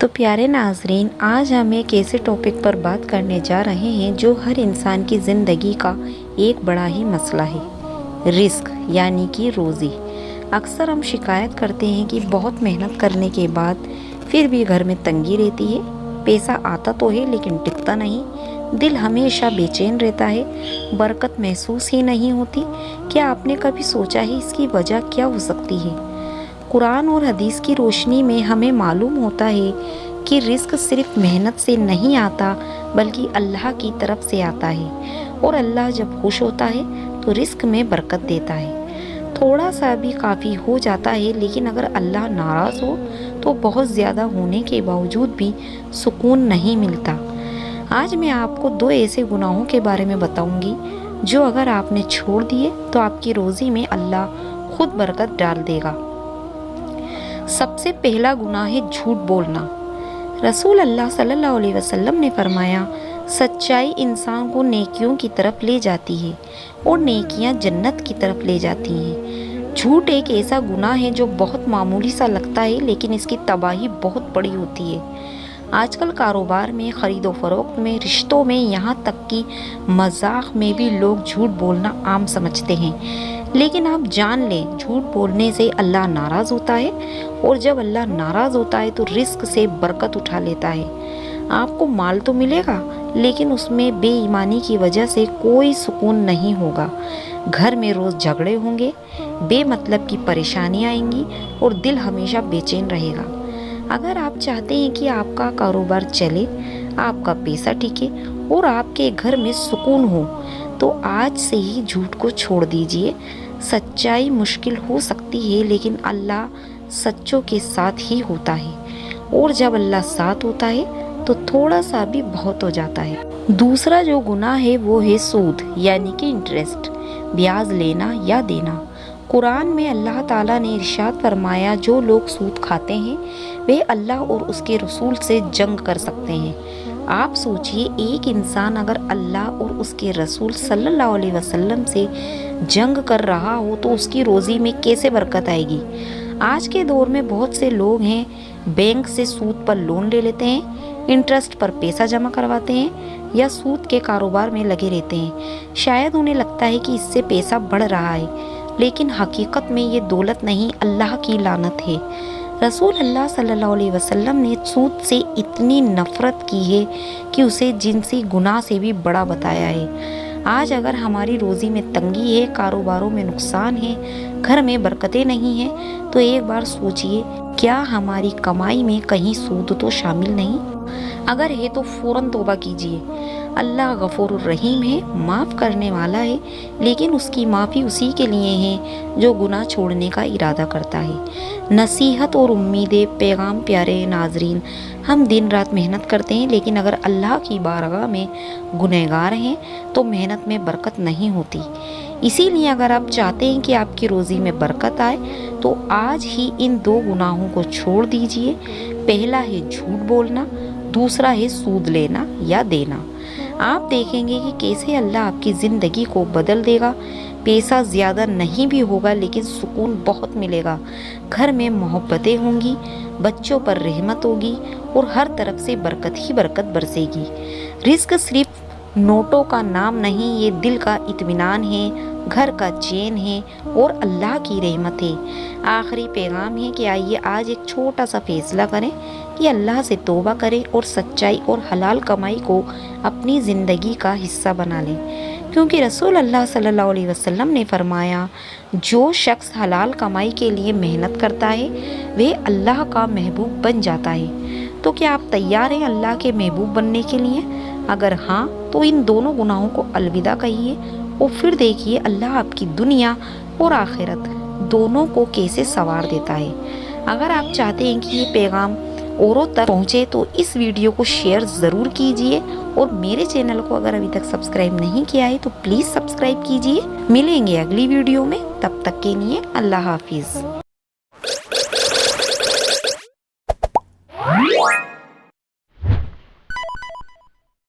تو پیارے ناظرین، آج ہم ایک ایسے ٹاپک پر بات کرنے جا رہے ہیں جو ہر انسان کی زندگی کا ایک بڑا ہی مسئلہ ہے، رزق یعنی کہ روزی۔ اکثر ہم شکایت کرتے ہیں کہ بہت محنت کرنے کے بعد پھر بھی گھر میں تنگی رہتی ہے، پیسہ آتا تو ہے لیکن ٹکتا نہیں، دل ہمیشہ بے چین رہتا ہے، برکت محسوس ہی نہیں ہوتی۔ کیا آپ نے کبھی سوچا ہے اس کی وجہ کیا ہو سکتی ہے؟ قرآن اور حدیث کی روشنی میں ہمیں معلوم ہوتا ہے کہ رزق صرف محنت سے نہیں آتا بلکہ اللہ کی طرف سے آتا ہے، اور اللہ جب خوش ہوتا ہے تو رزق میں برکت دیتا ہے۔ تھوڑا سا بھی کافی ہو جاتا ہے، لیکن اگر اللہ ناراض ہو تو بہت زیادہ ہونے کے باوجود بھی سکون نہیں ملتا۔ آج میں آپ کو 2 ایسے گناہوں کے بارے میں بتاؤں گی جو اگر آپ نے چھوڑ دیے تو آپ کی روزی میں اللہ خود برکت ڈال دے گا۔ سب سے پہلا گناہ ہے جھوٹ بولنا۔ رسول اللہ صلی اللہ علیہ وسلم نے فرمایا، سچائی انسان کو نیکیوں کی طرف لے جاتی ہے اور نیکیاں جنت کی طرف لے جاتی ہیں۔ جھوٹ ایک ایسا گناہ ہے جو بہت معمولی سا لگتا ہے لیکن اس کی تباہی بہت بڑی ہوتی ہے۔ آج کل کاروبار میں، خرید و فروخت میں، رشتوں میں، یہاں تک کہ مذاق میں بھی لوگ جھوٹ بولنا عام سمجھتے ہیں، لیکن آپ جان لیں جھوٹ بولنے سے اللہ ناراض ہوتا ہے، اور جب اللہ ناراض ہوتا ہے تو رزق سے برکت اٹھا لیتا ہے۔ آپ کو مال تو ملے گا لیکن اس میں بے ایمانی کی وجہ سے کوئی سکون نہیں ہوگا، گھر میں روز جھگڑے ہوں گے، بے مطلب کی پریشانیاں آئیں گی اور دل ہمیشہ بے چین رہے گا۔ اگر آپ چاہتے ہیں کہ آپ کا کاروبار چلے، آپ کا پیسہ ٹکے اور آپ کے گھر میں سکون ہو تو آج سے ہی جھوٹ کو چھوڑ دیجئے۔ سچائی مشکل ہو سکتی ہے لیکن اللہ سچوں کے ساتھ ہی ہوتا ہے، اور جب اللہ ساتھ ہوتا ہے تو تھوڑا سا بھی بہت ہو جاتا ہے۔ دوسرا جو گناہ ہے وہ ہے سود یعنی کہ انٹرسٹ، بیاج لینا یا دینا۔ قرآن میں اللہ تعالیٰ نے ارشاد فرمایا، جو لوگ سود کھاتے ہیں وہ اللہ اور اس کے رسول سے جنگ کر سکتے ہیں۔ آپ سوچئے، ایک انسان اگر اللہ اور اس کے رسول صلی اللہ علیہ وسلم سے جنگ کر رہا ہو تو اس کی روزی میں کیسے برکت آئے گی؟ آج کے دور میں بہت سے لوگ ہیں، بینک سے سود پر لون لے لیتے ہیں، انٹرسٹ پر پیسہ جمع کرواتے ہیں یا سود کے کاروبار میں لگے رہتے ہیں۔ شاید انہیں لگتا ہے کہ اس سے پیسہ بڑھ رہا ہے، لیکن حقیقت میں یہ دولت نہیں، اللہ کی لعنت ہے۔ رسول اللہ صلی اللہ علیہ وسلم نے سود سے اتنی نفرت کی ہے کہ اسے جنسی گناہ سے بھی بڑا بتایا ہے۔ آج اگر ہماری روزی میں تنگی ہے، کاروباروں میں نقصان ہے، گھر میں برکتیں نہیں ہیں، تو ایک بار سوچئے، کیا ہماری کمائی میں کہیں سود تو شامل نہیں؟ اگر ہے تو فوراً توبہ کیجئے۔ اللہ غفور الرحیم ہے، معاف کرنے والا ہے، لیکن اس کی معافی اسی کے لیے ہے جو گناہ چھوڑنے کا ارادہ کرتا ہے۔ نصیحت اور امیدیں، پیغام پیارے ناظرین، ہم دن رات محنت کرتے ہیں لیکن اگر اللہ کی بارگاہ میں گنہگار ہیں تو محنت میں برکت نہیں ہوتی۔ اسی لیے اگر آپ چاہتے ہیں کہ آپ کی روزی میں برکت آئے تو آج ہی ان 2 گناہوں کو چھوڑ دیجئے۔ پہلا ہے جھوٹ بولنا، دوسرا ہے سود لینا یا دینا۔ آپ دیکھیں گے کہ کیسے اللہ آپ کی زندگی کو بدل دے گا۔ پیسہ زیادہ نہیں بھی ہوگا لیکن سکون بہت ملے گا، گھر میں محبتیں ہوں گی، بچوں پر رحمت ہوگی اور ہر طرف سے برکت ہی برکت برسے گی۔ رزق صرف نوٹوں کا نام نہیں، یہ دل کا اطمینان ہے، گھر کا چین ہے اور اللہ کی رحمت ہے۔ آخری پیغام ہے کہ آئیے آج ایک چھوٹا سا فیصلہ کریں کہ اللہ سے توبہ کریں اور سچائی اور حلال کمائی کو اپنی زندگی کا حصہ بنا لیں، کیونکہ رسول اللہ صلی اللہ علیہ وسلم نے فرمایا، جو شخص حلال کمائی کے لیے محنت کرتا ہے وہ اللہ کا محبوب بن جاتا ہے۔ تو کیا آپ تیار ہیں اللہ کے محبوب بننے کے لیے؟ اگر ہاں تو ان دونوں گناہوں کو الوداع کہیے اور پھر دیکھیے اللہ آپ کی دنیا اور آخرت دونوں کو کیسے سنوار دیتا ہے۔ اگر آپ چاہتے ہیں کہ یہ پیغام اوروں تک پہنچے تو اس ویڈیو کو شیئر ضرور کیجئے، اور میرے چینل کو اگر ابھی تک سبسکرائب نہیں کیا ہے تو پلیز سبسکرائب کیجئے۔ ملیں گے اگلی ویڈیو میں، تب تک کے لیے اللہ حافظ۔